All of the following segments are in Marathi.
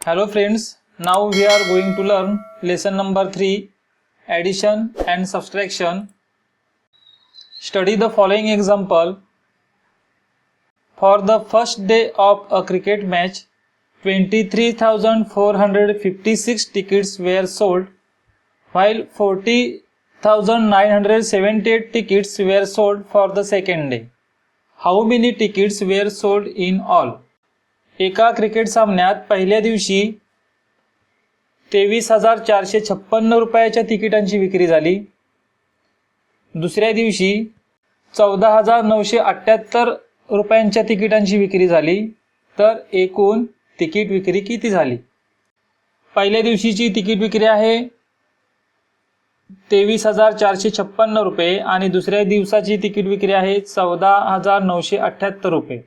Hello friends, now we are going to learn lesson number 3, addition and subtraction. Study the following example. For the first day of a cricket match, 23,456 tickets were sold, while 40,978 tickets were sold for the second day. How many tickets were sold in all? एका क्रिकेट सामन्यात पहिल्या दिवशी 23,456 रुपयाच्या तिकिटांची विक्री झाली. दुसऱ्या दिवशी 14,978 रुपयांच्या तिकिटांची विक्री झाली. तर एकूण तिकीट विक्री किती झाली? पहिल्या दिवशीची तिकीट विक्री आहे 23,456 रुपये आणि दुसऱ्या दिवसाची तिकीट विक्री आहे 14,978 रुपये.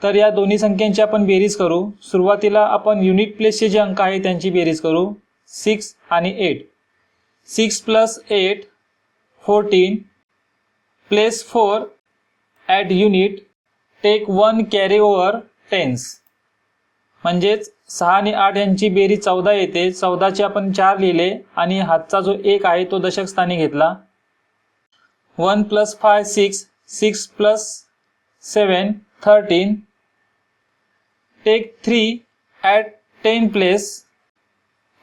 तर या दोन्ही संख्यांची आपण बेरीज करू. सुरुवातीला आपण युनिट प्लेसचे जे अंक आहेत त्यांची बेरीज करू. 6 आणि 8. 6 + 8 14 place 4 at unit take 1 carry over tens. म्हणजेच 6 आणि 8 यांची बेरीज 14 येते. 14चे आपण 4 लिहिले आणि हातचा जो 1 आहे तो दशक स्थानी घेतला. 1 + 5 6 6 + 7 13. Take 3 at 10 place.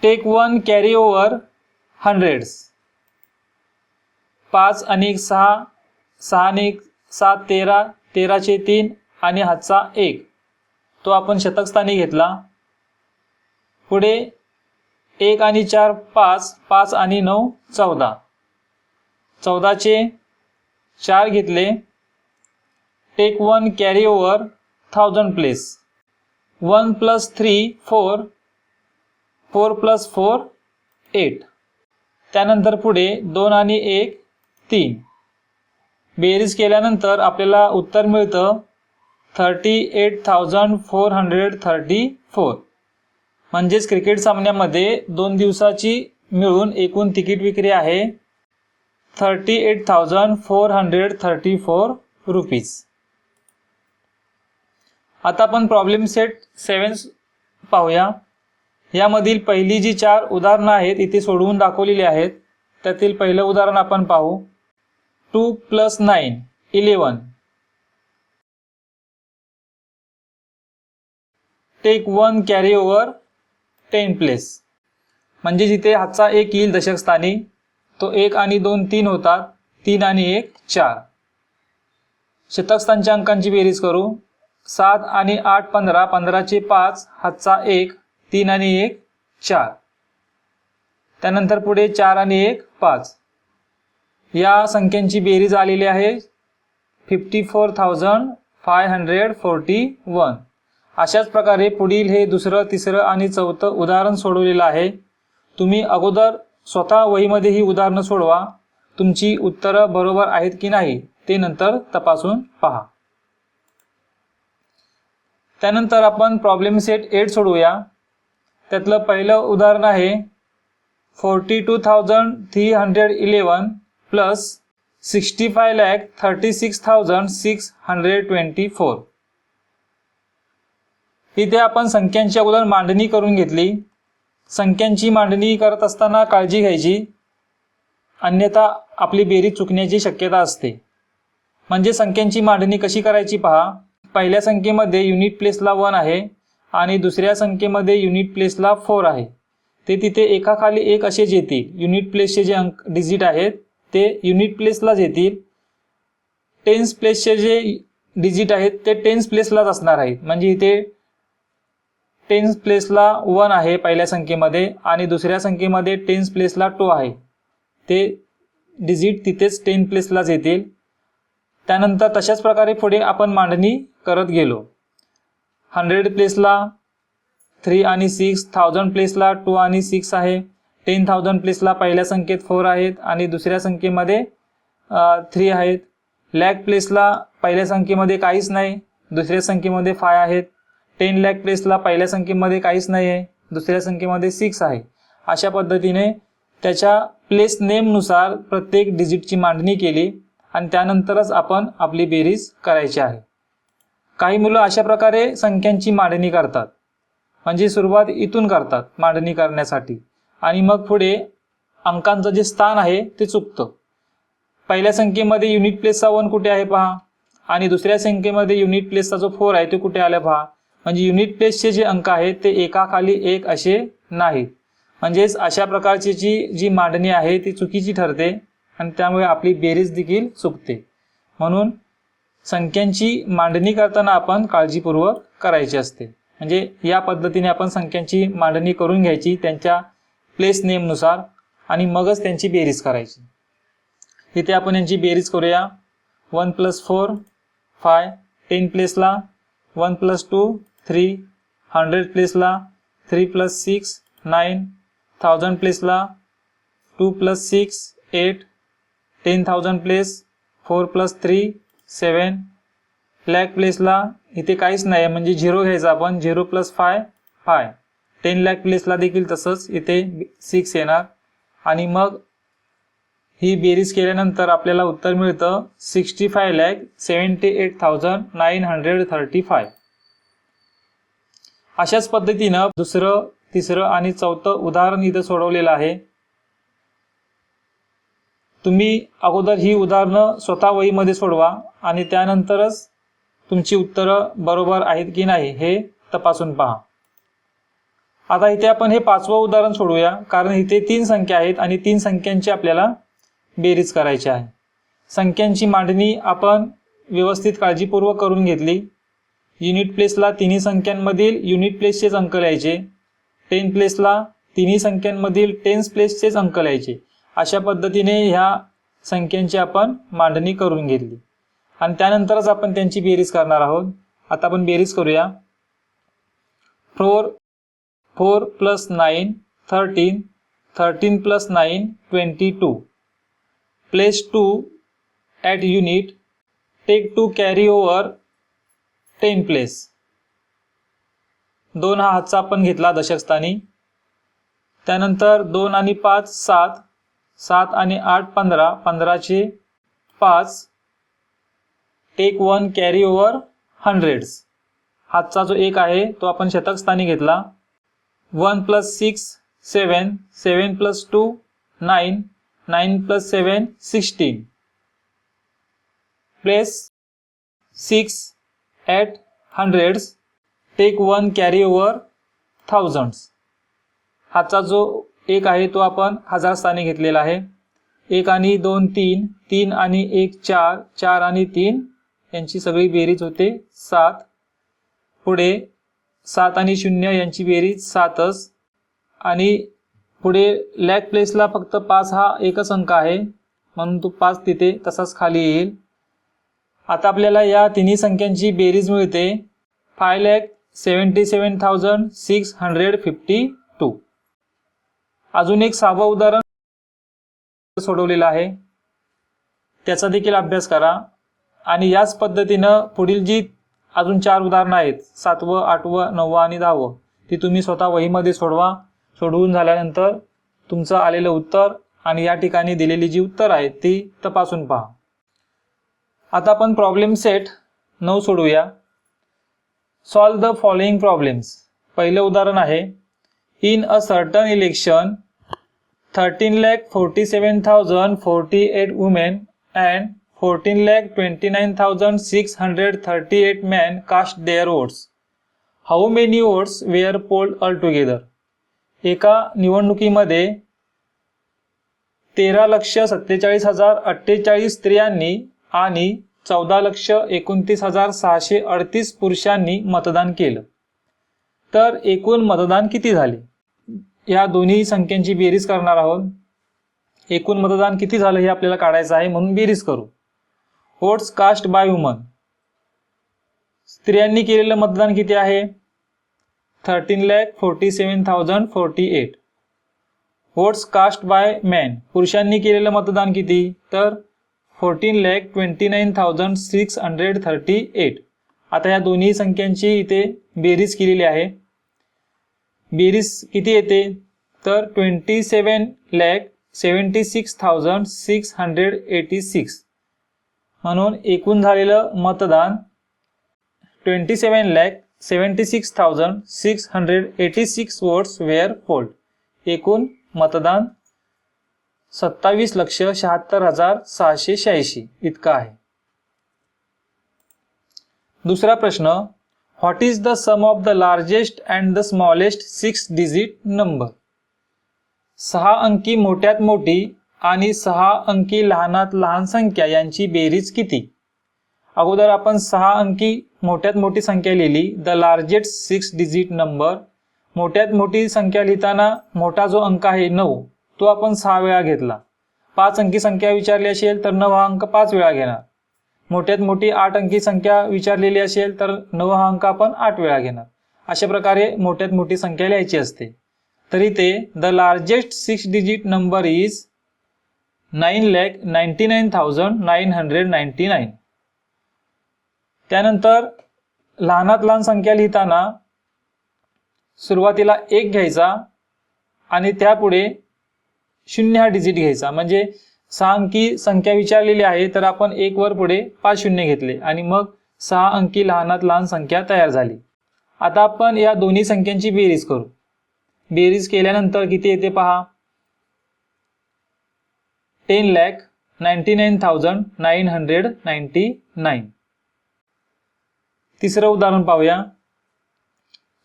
Take 1 carry over hundreds. 5 आणि 6 6 आणि 7 13 13चे 3 आणि हातचा 1 तो आपण शतक स्थानी घेतला. पुढे 1 आणि 4 5 5 आणि 9 14. 14चे 4 घेतले. Take 1 carry over 1000 place. 1 + 3 4 4 + 4 8. त्यानंतर पुढे 2 आणि 1 3. बेरीज केल्यानंतर आपल्याला उत्तर मिळतं 38,434. म्हणजेच क्रिकेट सामन्यामध्ये 2 दिवसाची मिळून एकूण तिकीट विक्री आहे 38,434 रुपीज. आता आपण प्रॉब्लेम सेट 7 पाहूया. यामधील पहिली जी 4 उदाहरणं आहेत इथे सोडवून दाखवलेली आहेत. त्यातील पहिलं उदाहरण आपण पाहू. 2 + 9 11. Take 1 carry over 10 place. म्हणजे जिथे हातचा 1 येईल दशक स्थानी तो 1 आणि 2 3 होतात. 3 आणि 1 4. शतक स्थानच्या अंकांची बेरीज करू. 7 आणि 8 15 15चे 5 हातचा 1 3 आणि 1 4. त्यानंतर पुढे 4 आणि 1 5. या संख्यांची बेरीज आलेली आहे 54,541. अशाच प्रकारे पुढील हे दुसरं तिसरं आणि चौथं उदाहरण सोडवलेलं आहे. तुम्ही अगोदर स्वतः वहीमध्ये ही उदाहरणं सोडवा. तुमची उत्तरं बरोबर आहेत की नाही ते नंतर तपासून पहा. त्यानंतर आपण प्रॉब्लेम सेट 8 सोडवूया. त्यातलं पहिलं उदाहरण आहे 42,311 प्लस 65,36,624. इथे आपण संख्यांची अगोदर मांडणी करून घेतली. संख्यांची मांडणी करत असताना काळजी घ्यायची, अन्यथा आपली बेरीज चुकण्याची शक्यता असते. म्हणजे संख्यांची मांडणी कशी करायची पहा. पहिल्या संख्येमध्ये युनिट प्लेसला 1 आहे आणि दुसऱ्या संख्येमध्ये युनिट प्लेसला 4 आहे. ते तिथे एकाखाली एक असेच येतील. युनिट प्लेसचे जे अंक डिजिट आहेत ते युनिट प्लेसलाच येतील. टेन्स प्लेसचे जे डिजिट आहेत ते टेन्स प्लेसलाच असणार आहेत. म्हणजे इथे टेन्स प्लेसला 1 आहे पहिल्या संख्येमध्ये आणि दुसऱ्या संख्येमध्ये टेन्स प्लेसला 2 आहे. ते डिजिट तिथेच 10 प्लेसलाच येतील. त्यानंतर तशाच प्रकारे पुढे आपण मांडणी करत गेलो. 100 प्लेसला 3 आणि 6, 1000 प्लेसला 2 आणि 6 आहे. 10,000 प्लेसला पहिल्या संख्येत 4 आहेत आणि दुसऱ्या संख्येमध्ये 3 आहेत. लॅक प्लेसला पहिल्या संख्येमध्ये काहीच नाही, दुसऱ्या संख्येमध्ये 5 आहेत. 10 लाख प्लेसला पहिल्या संख्येमध्ये काहीच नाही आहे, दुसऱ्या संख्येमध्ये 6 आहे. अशा पद्धतीने त्याच्या प्लेस नेमनुसार प्रत्येक डिजिटची मांडणी केली आणि त्यानंतरच आपण आपली बेरीज करायची आहे. काही मुलं अशा प्रकारे संख्यांची मांडणी करतात म्हणजे सुरुवात इथून करतात मांडणी करण्यासाठी आणि मग पुढे अंकांचं जे स्थान आहे ते चुकतं. पहिल्या संख्येमध्ये युनिट प्लेसचा 1 कुठे आहे पहा आणि दुसऱ्या संख्येमध्ये युनिट प्लेसचा जो 4 आहे तो कुठे आला पहा. म्हणजे युनिट प्लेसचे जे अंक आहेत ते एकाखाली एक असे नाहीत. म्हणजेच अशा प्रकारची जी मांडणी आहे ती चुकीची ठरते आणि त्यामुळे आपली बेरीज देखील चुकते. म्हणून संख्यांची मांडणी करताना आपण काळजीपूर्वक करायची असते. म्हणजे या पद्धतीने आपण संख्यांची मांडणी करून घ्यायची त्यांच्या प्लेस नेमनुसार आणि मगच त्यांची बेरीज करायची. इथे आपण यांची बेरीज करूया. 1 + 4 5, 10 प्लेसला 1 + 2 3, 100 प्लेसला 3 + 6 9, 1000 प्लेसला 2 + 6 8, 10,000 प्लेस 4 + 3 7, लॅक प्लेसला इथे काहीच नाही म्हणजे 0 घ्यायचा आपण. 0 + 5 5, 10 लाख प्लेसला देखील तसंच इथे 6 येणार आणि मग ही बेरीज केल्यानंतर आपल्याला उत्तर मिळतं 65,78,935. अशाच पद्धतीनं दुसरं, तिसरं आणि चौथं उदाहरण इथं सोडवलेलं आहे. तुम्ही अगोदर ही उदाहरणं स्वतः वहीमध्ये सोडवा आणि त्यानंतरच तुमची उत्तरं बरोबर आहेत की नाही हे तपासून पहा. आता इथे आपण हे 5वं उदाहरण सोडूया कारण इथे 3 संख्या आहेत आणि 3 संख्यांची आपल्याला बेरीज करायची आहे. संख्यांची मांडणी आपण व्यवस्थित काळजीपूर्वक करून घेतली. युनिट प्लेसला तिन्ही संख्यांमधील युनिट प्लेसचेच अंक लिहायचे. 10 प्लेसला तिन्ही संख्यांमधील टेन्स प्लेसचेच अंक लिहायचे. अशा पद्धतीने ह्या संख्यांची आपण मांडणी करून घेतली आणि त्यानंतरच आपण त्यांची बेरीज करणार आहोत. आता आपण बेरीज करूया. 4 + 9 13, 13 + 9 22. Place 2 at unit, take to carry over 10 place. 2 हा हातचा आपण घेतला दशक स्थानी. त्यानंतर 2 आणि 5 7, 7 आणि 8 15, 15चे 5. Take 1 carry over hundreds. हातचा जो 1 आहे तो आपण शतक स्थानी घेतला. 1 + 6 7, 7 + 2 9, 9 + 7 16. Place 6 at hundreds, take 1 carry over thousands. हातचा जो 1 आहे तो आपण हजार स्थानी घेतलेला आहे. 1 आणि 2 3, 3 आणि 1 4, 4 आणि 3 यांची सगळी बेरीज होते 7. पुढे 7 आणि 0 यांची बेरीज 7च आणि पुढे लॅक प्लेसला फक्त 5 हा एकच अंक आहे म्हणून तो 5 तिथे तसाच खाली येईल. आता आपल्याला या तिन्ही संख्यांची बेरीज मिळते 5,77,652. अजून एक 6वं उदाहरण सोडवलेलं आहे त्याचा देखील अभ्यास करा आणि याच पद्धतीनं पुढील जी अजून 4 उदाहरणं आहेत 7वं 8वं 9वं आणि 10वं ती तुम्ही स्वतः वहीमध्ये सोडवा. सोडवून झाल्यानंतर तुमचं आलेलं उत्तर आणि या ठिकाणी दिलेली जी उत्तर आहेत ती तपासून पहा. आता आपण प्रॉब्लेम सेट 9 सोडवूया. Solve the following problems. पहिलं उदाहरण आहे in a certain election 13,47,048 women and 14,29,638 men cast their votes. How many votes were polled altogether? एका निवडणुकीमध्ये 13,47,048 स्त्रियांनी आणि 14,29,638 पुरुषांनी मतदान केलं. तर एकूण मतदान किती झाले? या दोन्ही संख्यांची बेरीज करणार आहोत. एकूण मतदान किती झालं हे आपल्याला काढायचं आहे म्हणून बेरीज करू. Votes cast by woman. स्त्रियांनी केलेलं मतदान किती आहे? 13,47,048. Votes cast by man. पुरुषांनी केलेलं मतदान किती? तर 14,29,638. आता या दोन्ही संख्यांची इथे बेरीज केलेली आहे. बेरीज किती येते? तर 27,76,686. म्हणून एकूण झालेलं मतदान 27,76,686 76,686 votes were polled. एकूण मतदान 27,76,686 इतका आहे. दुसरा प्रश्न, what is the sum of the largest and the smallest 6 digit number. 6 अंकी मोठ्यात मोठी आणि 6 अंकी लहानात लहान संख्या यांची बेरीज किती. अगोदर आपण 6 अंकी मोठ्यात मोठी संख्या लिहिली, द लार्जेस्ट 6 डिजिट नंबर. मोठ्यात मोठी संख्या लिहिताना मोठा जो अंक आहे 9 तो आपण 6 वेळा घेतला. 5 अंकी संख्या विचारली असेल तर 9 हा अंक 5 वेळा घेणार. मोठ्यात मोठी 8 अंकी संख्या विचारलेली असेल तर 9 हा अंक आपण 8 वेळा घेणार. अशा प्रकारे मोठ्यात मोठी संख्या लिहायची असते. तर इथे the largest 6 digit number is 9,99,999. त्यानंतर लहानात लहान संख्या लिहिताना सुरुवातीला 1 घ्यायचा आणि त्यापुढे 0 हा डिजिट घ्यायचा. म्हणजे 6 अंकी संख्या विचारलेली आहे तर आपण 1 वर पुढे 5 शून्य घेतले आणि मग 6 अंकी लहानात लहान संख्या तयार झाली. आता आपण या दोन्ही संख्यांची बेरीज करू. बेरीज केल्यानंतर किती येते पहा, 10,99,999. तिसरं उदाहरण पाहूया.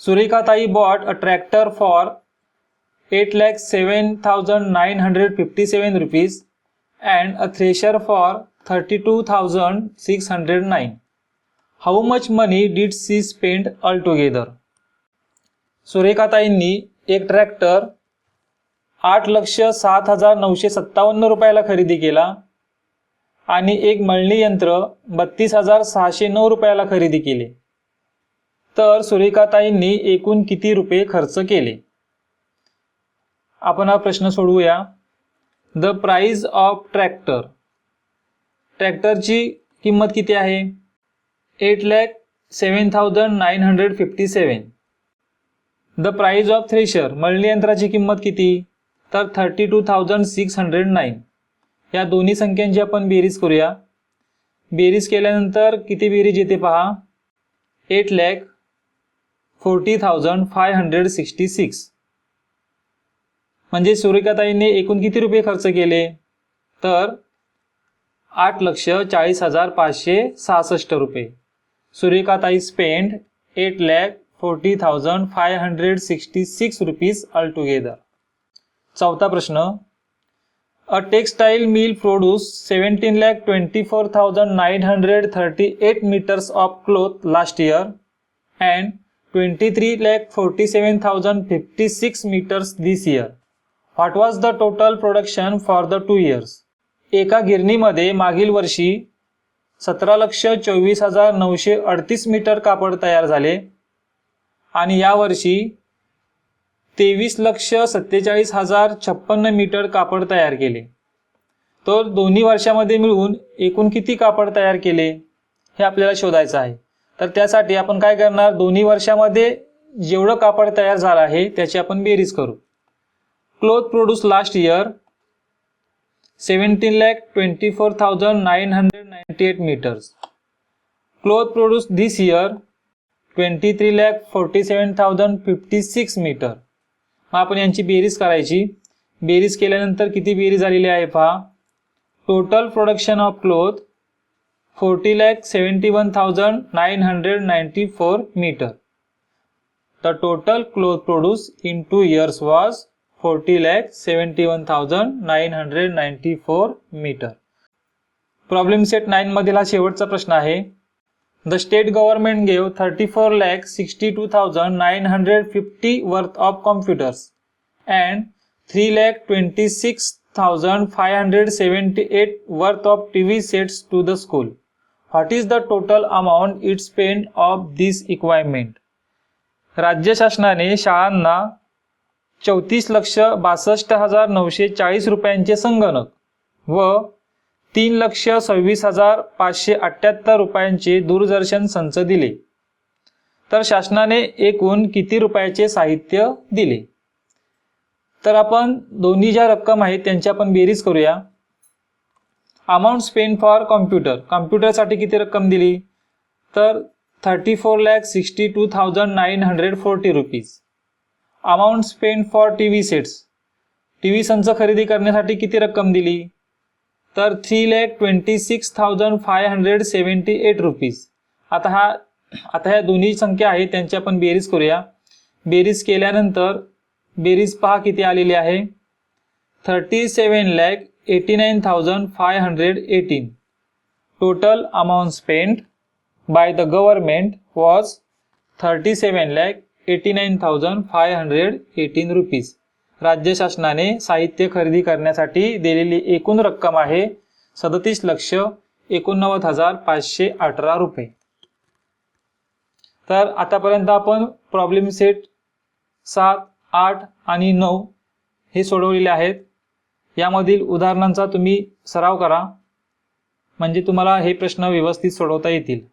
सुरेखाताई bought a tractor for 8,07,957 rupees and a thresher for 32,609. How much money did she spend altogether? सुरेखाताईंनी एक ट्रॅक्टर 8,07,957 रुपयाला खरेदी केला आणि एक मळणी यंत्र 32,609 रुपयाला खरेदी केले. तर सुरेखाताईंनी एकूण किती रुपये खर्च केले. आपण हा प्रश्न सोडवूया. The price of tractor. ट्रॅक्टरची किंमत किती आहे, 8,07,957. द प्राइस ऑफ थ्रेशर, मळणी यंत्राची किंमत किती, तर 32,609. या दोन्ही संख्यांची आपण बेरीज करूया. बेरीज केल्यानंतर किती बेरीज येते पहा, 8,40,566. म्हणजे सुरेखाताईंनी एकूण किती रुपये खर्च केले, तर 8,40,566 रुपये. सुरेखाताई स्पेंड 8,40,566 रुपीज ऑल टुगेदर. चौथा प्रश्न, a textile mill produce 17,24,938 meters of cloth last year and 23,47,056 meters this year. What was the total production for the 2 years? एका गिरणीमध्ये मागील वर्षी 17,24,938 मीटर कापड तयार झाले आणि या वर्षी 23,47,056 मीटर कापड तयार केले. तर दोन्ही वर्षामध्ये मिळून एकूण किती कापड तयार केले हे आपल्याला शोधायचं आहे. तर त्यासाठी आपण काय करणार, दोन्ही वर्षामध्ये जेवढं कापड तयार झालं आहे त्याची आपण बेरीज करू. Cloth produce last year 17,24,998 meters. Cloth produced this year 23,47,056 meter. मग आपण यांची बेरीज करायची. बेरीज केल्यानंतर किती बेरीज झालेली आहे पहा, total production of cloth 40,71,994 meter. The total cloth produced in 2 years was 40,71,994 meter. Problem set 9 मधील हा शेवटचा प्रश्न आहे. The state government gave 34,62,950 worth of computers and 3,26,578 worth of TV sets to the school. What is the total amount it spent of this equipment? राज्य शासनाने शाळांना 34,62,940 रुपयांचे संगणक व 3,26,578 रुपयांचे दूरदर्शन संच दिले. तर शासनाने एकूण किती रुपयाचे साहित्य दिले. तर आपण दोन्ही ज्या रक्कम आहेत त्यांची आपण बेरीज करूया. अमाऊंट स्पेंड फॉर कॉम्प्युटर, कॉम्प्युटरसाठी किती रक्कम दिली, तर 34,62,940 rupees. Amount spend for TV sets, TV संच खरेदी करण्यासाठी किती रक्कम दिली? तर 3,26,578 रुपीज. आता ह्या दोन्ही संख्या आहेत त्यांची आपण बेरीज करूया. बेरीज केल्यानंतर बेरीज पहा किती आलेली आहे. 37,89,518. Total amount spend by the government was 37,89,518 rupees. राज्य शासनाने साहित्य खरेदी करण्यासाठी दिलेली एकूण रक्कम आहे 37,89,518 रुपये. तर आतापर्यंत आपण प्रॉब्लेम सेट 7, 8 आणि 9 हे सोडवलेले आहेत. यामधील उदाहरणांचा तुम्ही सराव करा म्हणजे तुम्हाला हे प्रश्न व्यवस्थित सोडवता येतील.